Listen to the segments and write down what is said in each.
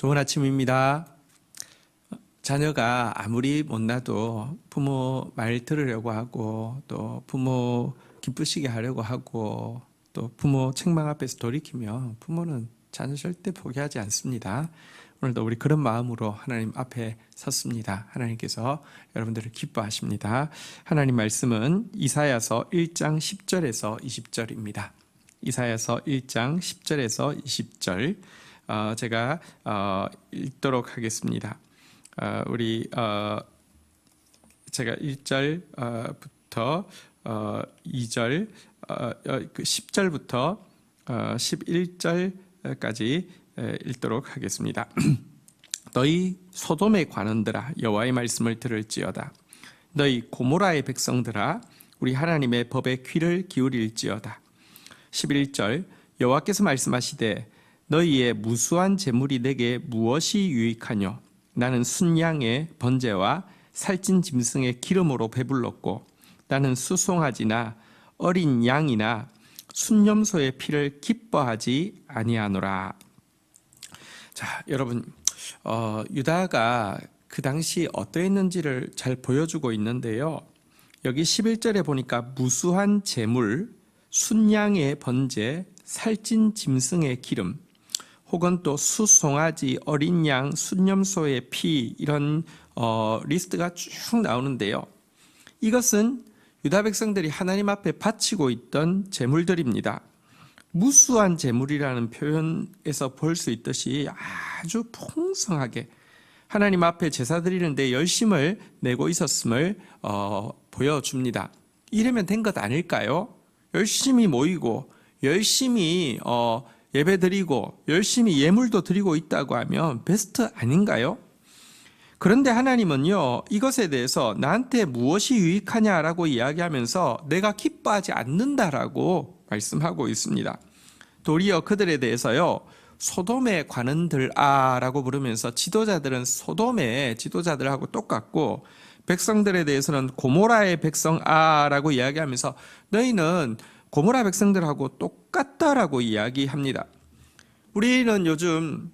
좋은 아침입니다. 자녀가 아무리 못나도 부모 말 들으려고 하고 또 부모 기쁘시게 하려고 하고 또 부모 책망 앞에서 돌이키면 부모는 자녀 절대 포기하지 않습니다. 오늘도 우리 그런 마음으로 하나님 앞에 섰습니다. 하나님께서 여러분들을 기뻐하십니다. 하나님 말씀은 이사야서 1장 10절에서 20절입니다. 이사야서 1장 10절에서 20절 제가 읽도록 하겠습니다. 제가 1절부터 2절, 10절부터 11절까지 읽도록 하겠습니다. 너희 소돔의 관원들아 여호와의 말씀을 들을지어다. 너희 고모라의 백성들아 우리 하나님의 법에 귀를 기울일지어다. 11절 여호와께서 말씀하시되 너희의 무수한 재물이 내게 무엇이 유익하뇨? 나는 순양의 번제와 살찐 짐승의 기름으로 배불렀고 나는 수송아지나 어린 양이나 순념소의 피를 기뻐하지 아니하노라. 자, 여러분, 유다가 그 당시 어떠했는지를 잘 보여주고 있는데요. 여기 11절에 보니까 무수한 재물, 순양의 번제, 살찐 짐승의 기름, 혹은 또 수송아지, 어린 양, 순념소의 피, 이런 리스트가 쭉 나오는데요. 이것은 유다 백성들이 하나님 앞에 바치고 있던 제물들입니다. 무수한 제물이라는 표현에서 볼 수 있듯이 아주 풍성하게 하나님 앞에 제사 드리는데 열심을 내고 있었음을 보여줍니다. 이러면 된 것 아닐까요? 열심히 모이고 열심히 예배 드리고 열심히 예물도 드리고 있다고 하면 베스트 아닌가요? 그런데 하나님은요, 이것에 대해서 나한테 무엇이 유익하냐라고 이야기하면서 내가 기뻐하지 않는다라고 말씀하고 있습니다. 도리어 그들에 대해서요, 소돔의 관원들아라고 부르면서 지도자들은 소돔의 지도자들하고 똑같고 백성들에 대해서는 고모라의 백성아라고 이야기하면서 너희는 고모라 백성들하고 똑같다라고 이야기합니다. 우리는 요즘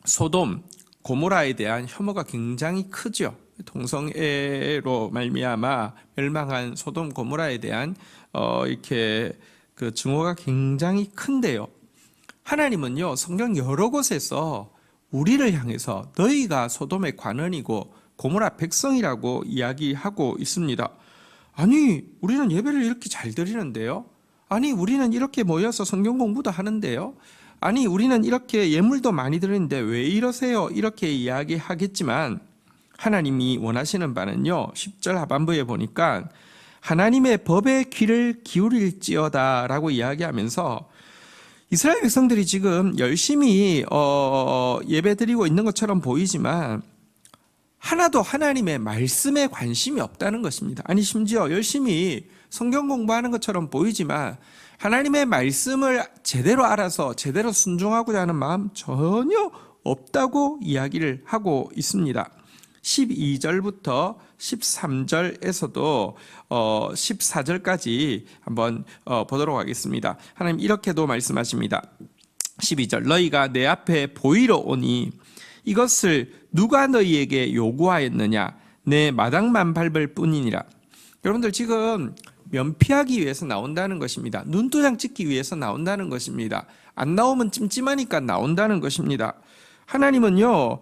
소돔, 고모라에 대한 혐오가 굉장히 크죠. 동성애로 말미암아 멸망한 소돔, 고모라에 대한 이렇게 그 증오가 굉장히 큰데요. 하나님은요, 성경 여러 곳에서 우리를 향해서 너희가 소돔의 관원이고 고모라 백성이라고 이야기하고 있습니다. 아니, 우리는 예배를 이렇게 잘 드리는데요. 아니, 우리는 이렇게 모여서 성경 공부도 하는데요. 아니, 우리는 이렇게 예물도 많이 드리는데 왜 이러세요? 이렇게 이야기하겠지만 하나님이 원하시는 바는요, 10절 하반부에 보니까 하나님의 법에 귀를 기울일지어다 라고 이야기하면서 이스라엘 백성들이 지금 열심히 예배 드리고 있는 것처럼 보이지만 하나도 하나님의 말씀에 관심이 없다는 것입니다. 아니, 심지어 열심히 성경 공부하는 것처럼 보이지만 하나님의 말씀을 제대로 알아서 제대로 순종하고자 하는 마음 전혀 없다고 이야기를 하고 있습니다. 12절부터 13절에서도 14절까지 한번 보도록 하겠습니다. 하나님 이렇게도 말씀하십니다. 12절 너희가 내 앞에 보이러 오니 이것을 누가 너희에게 요구하였느냐? 내 마당만 밟을 뿐이니라. 여러분들 지금 면피하기 위해서 나온다는 것입니다. 눈도장 찍기 위해서 나온다는 것입니다. 안 나오면 찜찜하니까 나온다는 것입니다. 하나님은요,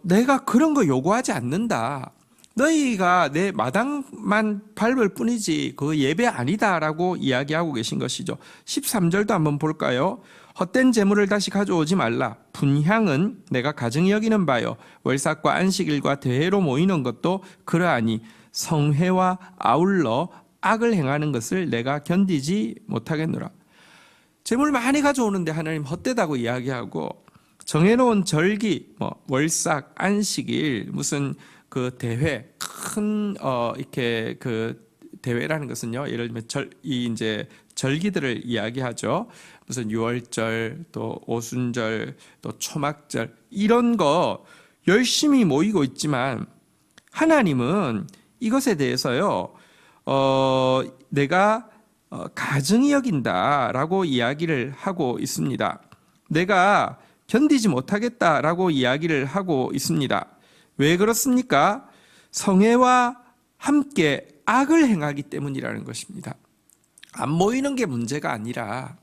내가 그런 거 요구하지 않는다. 너희가 내 마당만 밟을 뿐이지 그 예배 아니다라고 이야기하고 계신 것이죠. 13절도 한번 볼까요? 헛된 재물을 다시 가져오지 말라. 분향은 내가 가증히 여기는 바요. 월삭과 안식일과 대회로 모이는 것도 그러하니 성회와 아울러 악을 행하는 것을 내가 견디지 못하겠노라. 재물 많이 가져오는데 하나님 헛되다고 이야기하고 정해놓은 절기, 월삭, 안식일, 무슨 그 대회, 큰 이렇게 그 대회라는 것은요, 예를 들면 이제 절기들을 이야기하죠. 무슨 유월절, 또 오순절, 또 초막절 이런 거 열심히 모이고 있지만 하나님은 이것에 대해서요, 내가 가증히 여긴다라고 이야기를 하고 있습니다. 내가 견디지 못하겠다라고 이야기를 하고 있습니다. 왜 그렇습니까? 성애와 함께 악을 행하기 때문이라는 것입니다. 안 모이는 게 문제가 아니라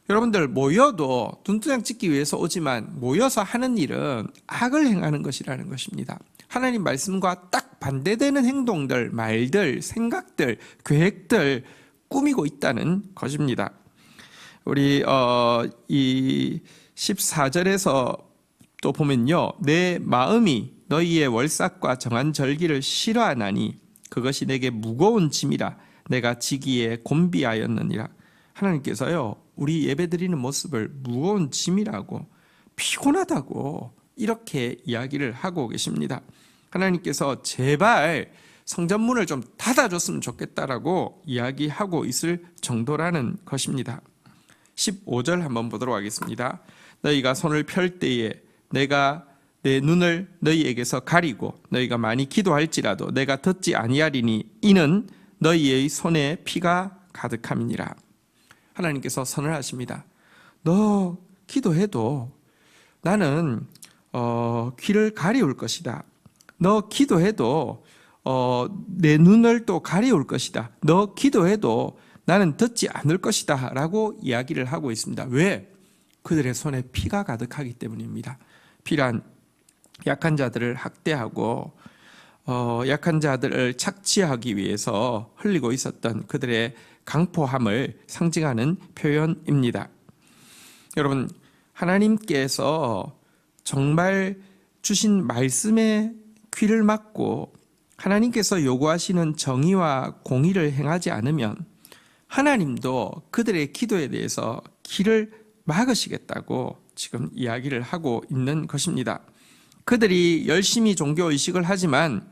여러분들 모여도 눈도장 찍기 위해서 오지만 모여서 하는 일은 악을 행하는 것이라는 것입니다. 하나님 말씀과 딱 반대되는 행동들, 말들, 생각들, 계획들 꾸미고 있다는 것입니다. 우리 이 14절에서 또 보면요, 내 마음이 너희의 월삭과 정한 절기를 싫어하나니 그것이 내게 무거운 짐이라 내가 지기에 곤비하였느니라. 하나님께서요, 우리 예배드리는 모습을 무거운 짐이라고, 피곤하다고 이렇게 이야기를 하고 계십니다. 하나님께서 제발 성전문을 좀 닫아줬으면 좋겠다라고 이야기하고 있을 정도라는 것입니다. 15절 한번 보도록 하겠습니다. 너희가 손을 펼 때에 내가 내 눈을 너희에게서 가리고 너희가 많이 기도할지라도 내가 듣지 아니하리니 이는 너희의 손에 피가 가득함이니라. 하나님께서 선언하십니다. 너 기도해도 나는 귀를 가리울 것이다. 너 기도해도 내 눈을 또 가리울 것이다. 너 기도해도 나는 듣지 않을 것이다 라고 이야기를 하고 있습니다. 왜? 그들의 손에 피가 가득하기 때문입니다. 피란 약한 자들을 학대하고 약한 자들을 착취하기 위해서 흘리고 있었던 그들의 강포함을 상징하는 표현입니다. 여러분, 하나님께서 정말 주신 말씀에 귀를 막고 하나님께서 요구하시는 정의와 공의를 행하지 않으면 하나님도 그들의 기도에 대해서 길을 막으시겠다고 지금 이야기를 하고 있는 것입니다. 그들이 열심히 종교의식을 하지만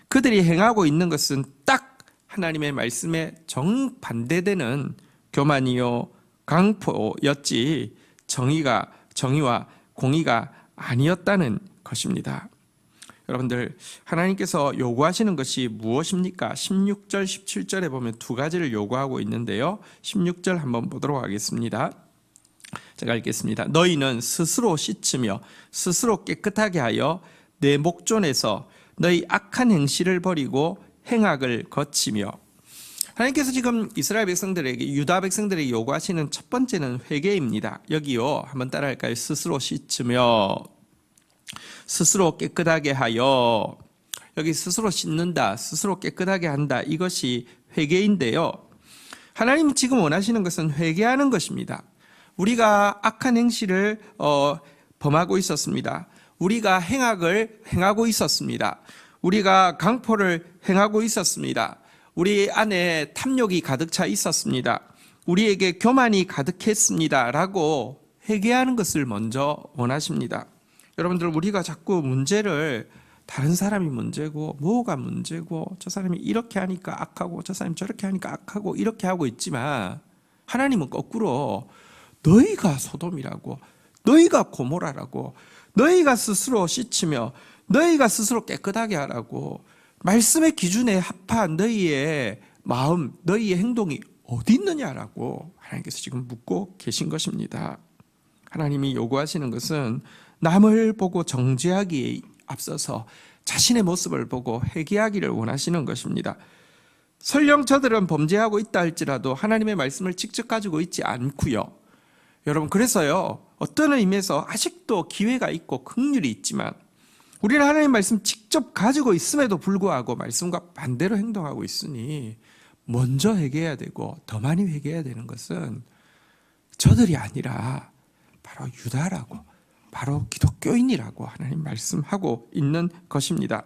그들이 행하고 있는 것은 딱 하나님의 말씀에 정반대되는 교만이요 강포였지 정의와 공의가 아니었다는 것입니다. 여러분들, 하나님께서 요구하시는 것이 무엇입니까? 16절, 17절에 보면 두 가지를 요구하고 있는데요. 16절 한번 보도록 하겠습니다. 제가 읽겠습니다. 너희는 스스로 씻으며 스스로 깨끗하게 하여 내 목전에서 너희 악한 행실을 버리고 행악을 거치며. 하나님께서 지금 이스라엘 백성들에게, 유다 백성들에게 요구하시는 첫 번째는 회개입니다. 여기요, 한번 따라할까요? 스스로 씻으며 스스로 깨끗하게 하여. 여기 스스로 씻는다, 스스로 깨끗하게 한다, 이것이 회개인데요. 하나님이 지금 원하시는 것은 회개하는 것입니다. 우리가 악한 행실을 범하고 있었습니다. 우리가 행악을 행하고 있었습니다. 우리가 강포를 행하고 있었습니다. 우리 안에 탐욕이 가득 차 있었습니다. 우리에게 교만이 가득했습니다 라고 회개하는 것을 먼저 원하십니다. 여러분들, 우리가 자꾸 문제를 다른 사람이 문제고 뭐가 문제고 저 사람이 이렇게 하니까 악하고 저 사람이 저렇게 하니까 악하고 이렇게 하고 있지만 하나님은 거꾸로 너희가 소돔이라고, 너희가 고모라라고, 너희가 스스로 씻으며 너희가 스스로 깨끗하게 하라고, 말씀의 기준에 합한 너희의 마음, 너희의 행동이 어디 있느냐라고 하나님께서 지금 묻고 계신 것입니다. 하나님이 요구하시는 것은 남을 보고 정죄하기에 앞서서 자신의 모습을 보고 회개하기를 원하시는 것입니다. 설령 저들은 범죄하고 있다 할지라도 하나님의 말씀을 직접 가지고 있지 않고요. 여러분, 그래서요, 어떤 의미에서 아직도 기회가 있고 긍휼이 있지만 우리는 하나님의 말씀 직접 가지고 있음에도 불구하고 말씀과 반대로 행동하고 있으니 먼저 회개해야 되고 더 많이 회개해야 되는 것은 저들이 아니라 바로 유다라고, 바로 기독교인이라고 하나님 말씀하고 있는 것입니다.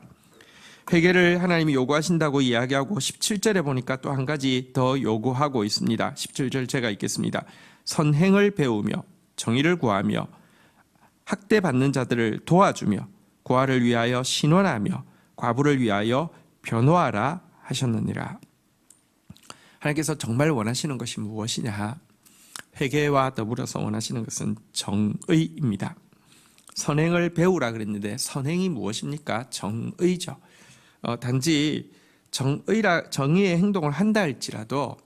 회개를 하나님이 요구하신다고 이야기하고 17절에 보니까 또 한 가지 더 요구하고 있습니다. 17절 제가 읽겠습니다. 선행을 배우며 정의를 구하며 학대받는 자들을 도와주며 고아를 위하여 신원하며 과부를 위하여 변호하라 하셨느니라. 하나님께서 정말 원하시는 것이 무엇이냐? 회개와 더불어서 원하시는 것은 정의입니다. 선행을 배우라 그랬는데 선행이 무엇입니까? 정의죠. 단지 정의의 행동을 한다 할지라도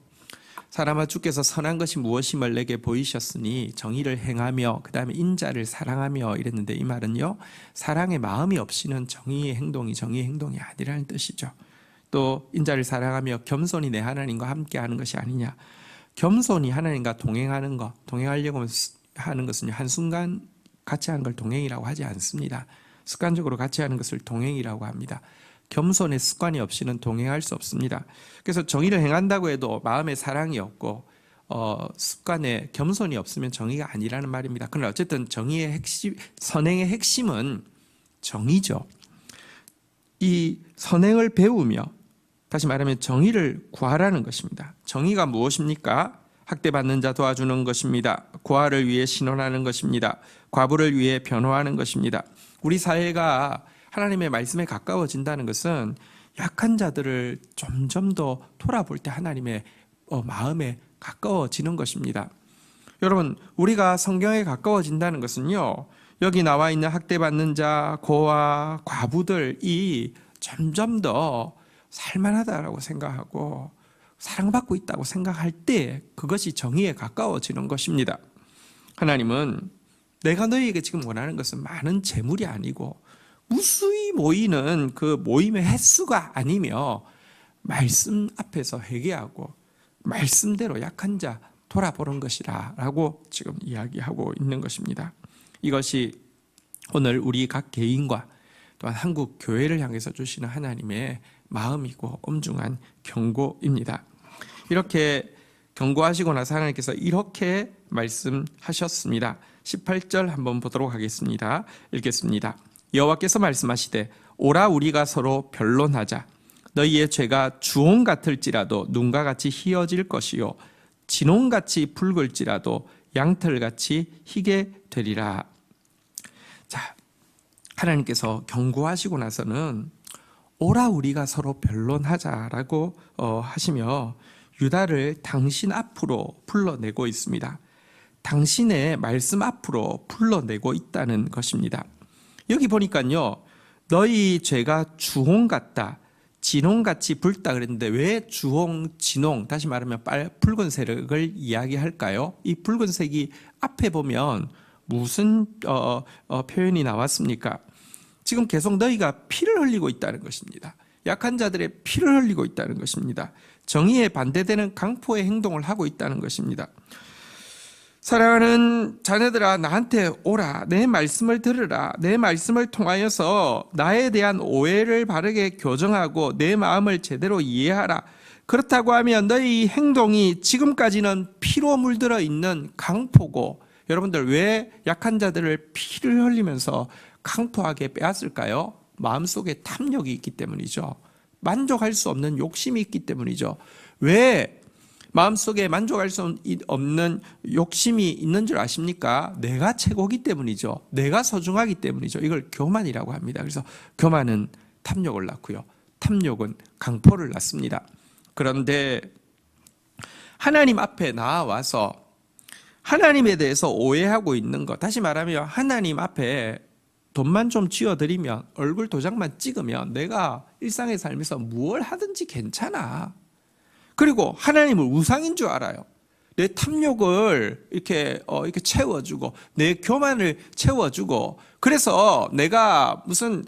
사람아 주께서 선한 것이 무엇임을 내게 보이셨으니 정의를 행하며 그 다음에 인자를 사랑하며 이랬는데, 이 말은요, 사랑의 마음이 없이는 정의의 행동이 아니라는 뜻이죠. 또 인자를 사랑하며 겸손히 내 하나님과 함께하는 것이 아니냐. 겸손히 하나님과 동행하려고 하는 것은 한순간 같이 하는 걸 동행이라고 하지 않습니다. 습관적으로 같이 하는 것을 동행이라고 합니다. 겸손의 습관이 없이는 동행할 수 없습니다. 그래서 정의를 행한다고 해도 마음에 사랑이 없고 습관에 겸손이 없으면 정의가 아니라는 말입니다. 그러나 어쨌든 정의의 핵심, 선행의 핵심은 정의죠. 이 선행을 배우며, 다시 말하면 정의를 구하라는 것입니다. 정의가 무엇입니까? 학대받는 자 도와주는 것입니다. 고아를 위해 신원하는 것입니다. 과부를 위해 변호하는 것입니다. 우리 사회가 하나님의 말씀에 가까워진다는 것은 약한 자들을 점점 더 돌아볼 때 하나님의 마음에 가까워지는 것입니다. 여러분, 우리가 성경에 가까워진다는 것은요, 여기 나와 있는 학대받는 자, 고아, 과부들이 점점 더 살만하다라고 생각하고 사랑받고 있다고 생각할 때 그것이 정의에 가까워지는 것입니다. 하나님은 내가 너희에게 지금 원하는 것은 많은 재물이 아니고 무수히 모이는 그 모임의 횟수가 아니며 말씀 앞에서 회개하고 말씀대로 약한 자 돌아보는 것이라 라고 지금 이야기하고 있는 것입니다. 이것이 오늘 우리 각 개인과 또한 한국 교회를 향해서 주시는 하나님의 마음이고 엄중한 경고입니다. 이렇게 경고하시고 나서 하나님께서 이렇게 말씀하셨습니다. 18절 한번 보도록 하겠습니다. 읽겠습니다. 여호와께서 말씀하시되 오라 우리가 서로 변론하자. 너희의 죄가 주홍 같을지라도 눈과 같이 희어질 것이요 진홍같이 붉을지라도 양털같이 희게 되리라. 자, 하나님께서 경고하시고 나서는 오라 우리가 서로 변론하자라고 하시며 유다를 당신 앞으로 불러내고 있습니다. 당신의 말씀 앞으로 불러내고 있다는 것입니다. 여기 보니까요, 너희 죄가 주홍 같다, 진홍같이 붉다 그랬는데 왜 주홍, 진홍, 다시 말하면 붉은색을 이야기할까요? 이 붉은색이 앞에 보면 무슨 표현이 나왔습니까? 지금 계속 너희가 피를 흘리고 있다는 것입니다. 약한 자들의 피를 흘리고 있다는 것입니다. 정의에 반대되는 강포의 행동을 하고 있다는 것입니다. 사랑하는 자녀들아, 나한테 오라. 내 말씀을 들으라. 내 말씀을 통하여서 나에 대한 오해를 바르게 교정하고 내 마음을 제대로 이해하라. 그렇다고 하면 너희 행동이 지금까지는 피로 물들어 있는 강포고, 여러분들 왜 약한 자들을 피를 흘리면서 강포하게 빼앗을까요? 마음속에 탐욕이 있기 때문이죠. 만족할 수 없는 욕심이 있기 때문이죠. 왜 마음속에 만족할 수 없는 욕심이 있는 줄 아십니까? 내가 최고기 때문이죠. 내가 소중하기 때문이죠. 이걸 교만이라고 합니다. 그래서 교만은 탐욕을 낳고요, 탐욕은 강포를 낳습니다. 그런데 하나님 앞에 나와서 하나님에 대해서 오해하고 있는 것, 다시 말하면 하나님 앞에 돈만 좀 쥐어드리면, 얼굴 도장만 찍으면 내가 일상의 삶에서 무엇을 하든지 괜찮아. 그리고 하나님을 우상인 줄 알아요. 내 탐욕을 이렇게 채워주고 내 교만을 채워주고, 그래서 내가 무슨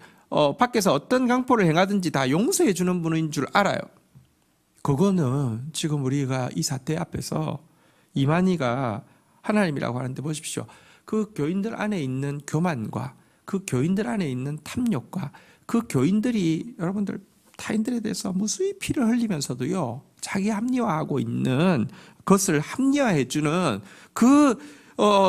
밖에서 어떤 강포를 행하든지 다 용서해 주는 분인 줄 알아요. 그거는 지금 우리가 이 사태 앞에서 이만희가 하나님이라고 하는데 보십시오. 그 교인들 안에 있는 교만과 그 교인들 안에 있는 탐욕과 그 교인들이 여러분들 타인들에 대해서 무수히 피를 흘리면서도요, 자기 합리화하고 있는 것을 합리화해주는 그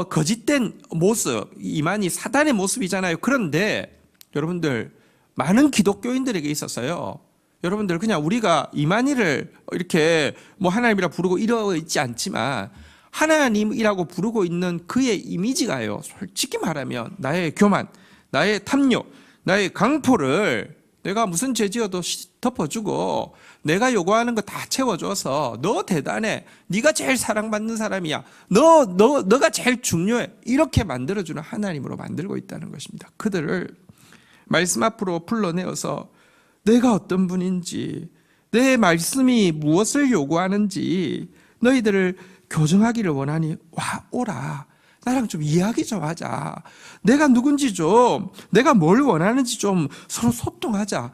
거짓된 모습, 이만희 사단의 모습이잖아요. 그런데 여러분들, 많은 기독교인들에게 있어서요, 여러분들 그냥 우리가 이만희를 이렇게 하나님이라 부르고 이러고 있지 않지만 하나님이라고 부르고 있는 그의 이미지가요, 솔직히 말하면 나의 교만, 나의 탐욕, 나의 강포를 내가 무슨 죄 지어도 덮어주고 내가 요구하는 거 다 채워줘서 너 대단해, 네가 제일 사랑받는 사람이야, 너가 제일 중요해, 이렇게 만들어주는 하나님으로 만들고 있다는 것입니다. 그들을 말씀 앞으로 불러내어서 내가 어떤 분인지, 내 말씀이 무엇을 요구하는지, 너희들을 교정하기를 원하니 오라. 나랑 좀 이야기 좀 하자. 내가 누군지 좀, 내가 뭘 원하는지 좀 서로 소통하자.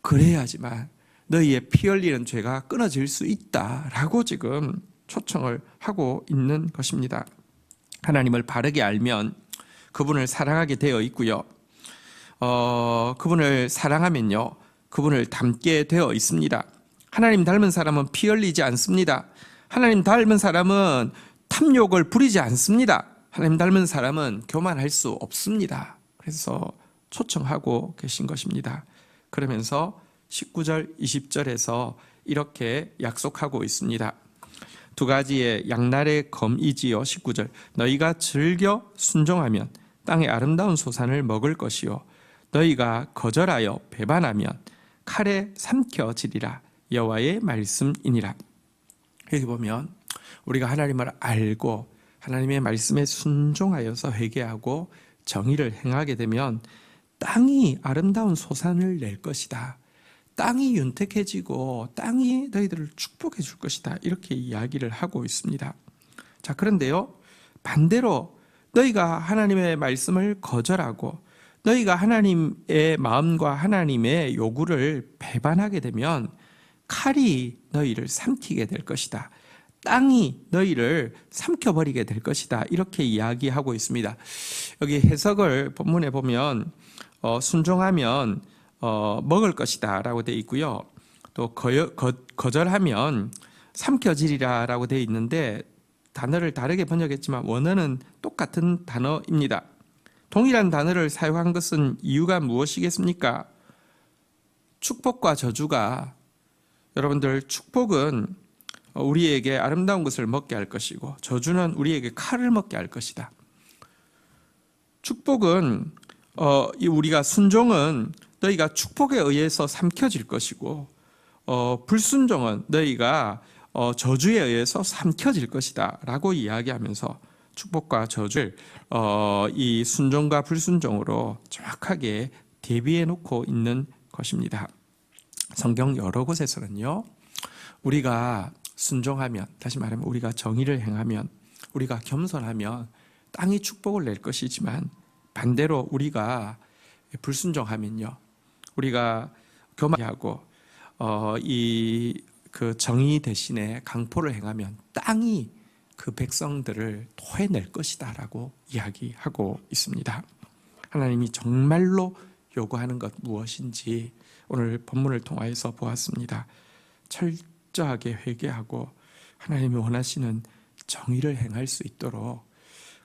그래야지만 너희의 피 흘리는 죄가 끊어질 수 있다라고 지금 초청을 하고 있는 것입니다. 하나님을 바르게 알면 그분을 사랑하게 되어 있고요. 그분을 사랑하면요, 그분을 닮게 되어 있습니다. 하나님 닮은 사람은 피 흘리지 않습니다. 하나님 닮은 사람은 탐욕을 부리지 않습니다. 하나님 닮은 사람은 교만할 수 없습니다. 그래서 초청하고 계신 것입니다. 그러면서 19절, 20절에서 이렇게 약속하고 있습니다. 두 가지의 양날의 검이지요. 19절, 너희가 즐겨 순종하면 땅의 아름다운 소산을 먹을 것이요 너희가 거절하여 배반하면 칼에 삼켜지리라. 여호와의 말씀이니라. 여기 보면 우리가 하나님을 알고 하나님의 말씀에 순종하여서 회개하고 정의를 행하게 되면 땅이 아름다운 소산을 낼 것이다. 땅이 윤택해지고 땅이 너희들을 축복해 줄 것이다. 이렇게 이야기를 하고 있습니다. 자, 그런데요, 반대로 너희가 하나님의 말씀을 거절하고 너희가 하나님의 마음과 하나님의 요구를 배반하게 되면 칼이 너희를 삼키게 될 것이다. 땅이 너희를 삼켜버리게 될 것이다. 이렇게 이야기하고 있습니다. 여기 해석을 본문에 보면 순종하면 먹을 것이다 라고 되어 있고요. 또 거절하면 삼켜지리라 라고 되어 있는데 단어를 다르게 번역했지만 원어는 똑같은 단어입니다. 동일한 단어를 사용한 것은 이유가 무엇이겠습니까? 축복과 저주가, 여러분들, 축복은 우리에게 아름다운 것을 먹게 할 것이고 저주는 우리에게 칼을 먹게 할 것이다. 축복은 우리가 순종은 너희가 축복에 의해서 삼켜질 것이고 불순종은 너희가 저주에 의해서 삼켜질 것이다 라고 이야기하면서 축복과 저주를 이 순종과 불순종으로 정확하게 대비해 놓고 있는 것입니다. 성경 여러 곳에서는요, 우리가 순종하면, 다시 말하면 우리가 정의를 행하면, 우리가 겸손하면 땅이 축복을 낼 것이지만 반대로 우리가 불순종하면요, 우리가 교만하고 그 정의 대신에 강포를 행하면 땅이 그 백성들을 토해낼 것이다 라고 이야기하고 있습니다. 하나님이 정말로 요구하는 것 무엇인지 오늘 본문을 통하여서 보았습니다. 철저하게 회개하고 하나님이 원하시는 정의를 행할 수 있도록,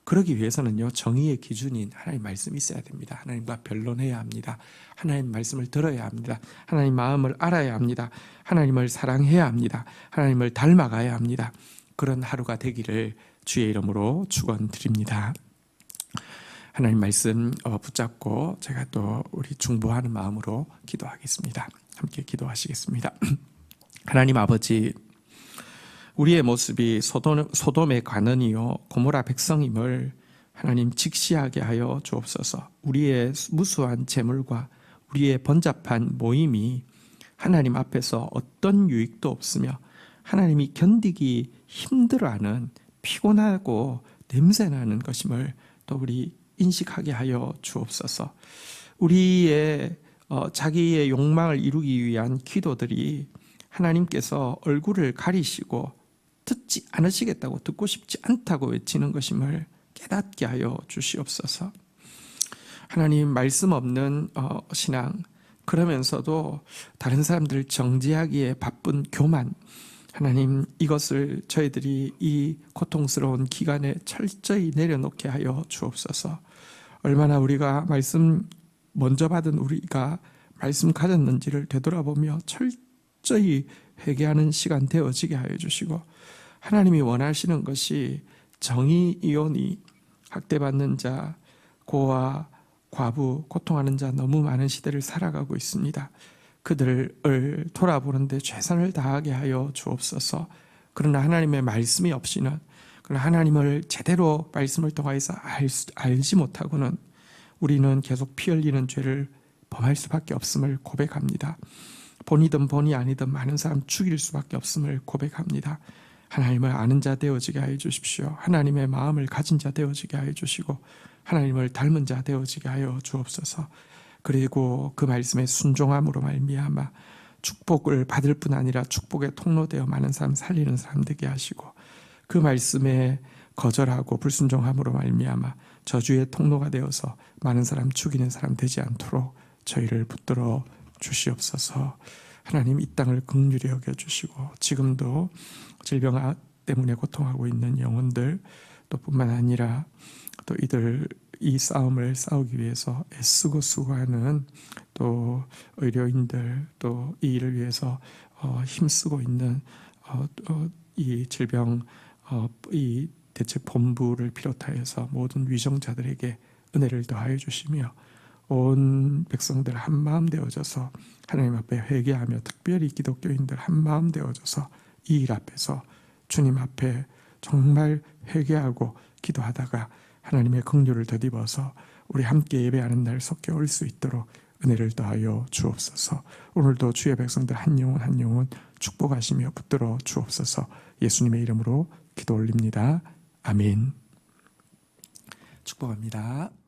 그러기 위해서는요, 정의의 기준인 하나님 말씀이 있어야 됩니다. 하나님과 변론해야 합니다. 하나님 말씀을 들어야 합니다. 하나님 마음을 알아야 합니다. 하나님을 사랑해야 합니다. 하나님을 닮아가야 합니다. 그런 하루가 되기를 주의 이름으로 축원드립니다. 하나님 말씀 붙잡고 제가 또 우리 중보하는 마음으로 기도하겠습니다. 함께 기도하시겠습니다. 하나님 아버지, 우리의 모습이 소돔의 관원이요 고모라 백성임을 하나님 직시하게 하여 주옵소서. 우리의 무수한 재물과 우리의 번잡한 모임이 하나님 앞에서 어떤 유익도 없으며 하나님이 견디기 힘들어하는 피곤하고 냄새나는 것임을 또 우리 인식하게 하여 주옵소서. 우리의 자기의 욕망을 이루기 위한 기도들이 하나님께서 얼굴을 가리시고 듣지 않으시겠다고, 듣고 싶지 않다고 외치는 것임을 깨닫게 하여 주시옵소서. 하나님, 말씀 없는 신앙, 그러면서도 다른 사람들을 정죄하기에 바쁜 교만, 하나님, 이것을 저희들이 이 고통스러운 기간에 철저히 내려놓게 하여 주옵소서. 얼마나 우리가 말씀 먼저 받은 우리가 말씀 가졌는지를 되돌아보며 철저히 회개하는 시간 되어지게 하여 주시고, 하나님이 원하시는 것이 정의이오니 학대받는 자, 고아, 과부, 고통하는 자 너무 많은 시대를 살아가고 있습니다. 그들을 돌아보는데 최선을 다하게 하여 주옵소서. 그러나 하나님의 말씀이 없이는, 그러나 하나님을 제대로 말씀을 통하여서 알지 못하고는 우리는 계속 피 흘리는 죄를 범할 수밖에 없음을 고백합니다. 본이든 본이 아니든 많은 사람 죽일 수밖에 없음을 고백합니다. 하나님을 아는 자 되어지게 하여 주십시오. 하나님의 마음을 가진 자 되어지게 하여 주시고 하나님을 닮은 자 되어지게 하여 주옵소서. 그리고 그 말씀에 순종함으로 말미암아 축복을 받을 뿐 아니라 축복의 통로되어 많은 사람 살리는 사람 되게 하시고 그 말씀에 거절하고 불순종함으로 말미암아 저주의 통로가 되어서 많은 사람 죽이는 사람 되지 않도록 저희를 붙들어 주시옵소서. 하나님 이 땅을 긍휼히 여겨주시고 지금도 질병 때문에 고통하고 있는 영혼들 또 뿐만 아니라 또 이들 이 싸움을 싸우기 위해서 애쓰고 수고하는 또 의료인들 또 이 일을 위해서 힘쓰고 있는 이 질병 이 대책 본부를 비롯하여서 모든 위정자들에게 은혜를 더하여 주시며 온 백성들 한 마음 되어져서 하나님 앞에 회개하며 특별히 기독교인들 한 마음 되어져서 이 일 앞에서 주님 앞에 정말 회개하고 기도하다가 하나님의 긍휼을 덧입어서 우리 함께 예배하는 날 속에 올 수 있도록 은혜를 더하여 주옵소서. 오늘도 주의 백성들 한 영혼 한 영혼 축복하시며 붙들어 주옵소서. 예수님의 이름으로 기도 올립니다. 아멘. 축복합니다.